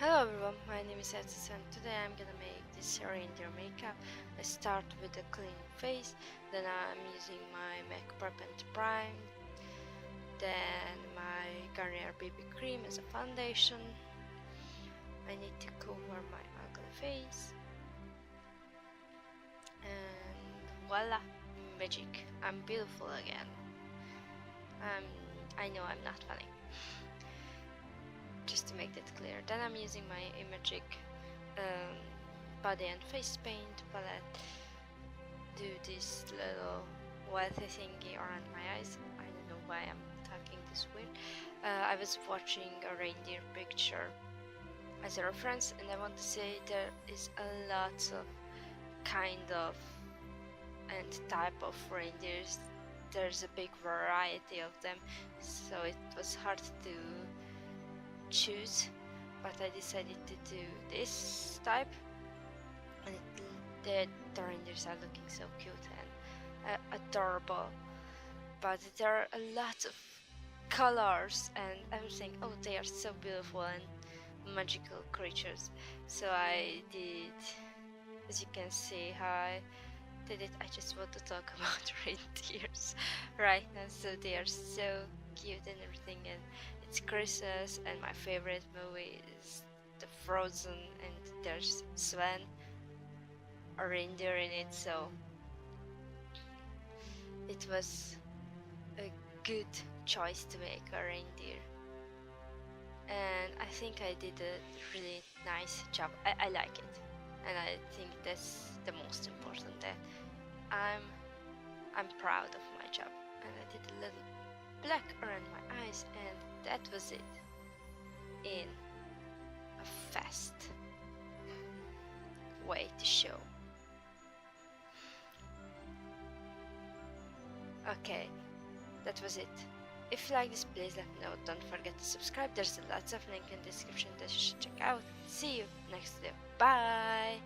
Hello everyone, my name is AyaCica and today I'm gonna make this reindeer makeup. I start with a clean face, then I'm using my MAC Prep and Prime, then my Garnier BB cream as a foundation. I need to cover my ugly face, and voila, magic, I'm beautiful again. I know I'm not funny. Just to make that clear. Then I'm using my Imagic body and face paint palette. Do this little whitey thingy around my eyes. I don't know why I'm talking this weird. I was watching a reindeer picture as a reference, and I want to say there is a lot of kind of and type of reindeers. There's a big variety of them, so it was hard to choose, but I decided to do this type, and the reindeers are looking so cute and adorable, but there are a lot of colors and everything. Oh, they are so beautiful and magical creatures. So I did, as you can see how I did it. I just want to talk about reindeers right now. So they are so cute and everything, and it's Christmas, and my favorite movie is the Frozen, and there's Sven, a reindeer in it, so it was a good choice to make a reindeer, and I think I did a really nice job. I like it, and I think that's the most important, that I'm proud of my job. And I did a little black around my eyes, and that was it in a fast way to show. Okay, that was it. If you like this, please let me know. Don't forget to subscribe. There's lots of link in the description that you should check out. See you next video. Bye!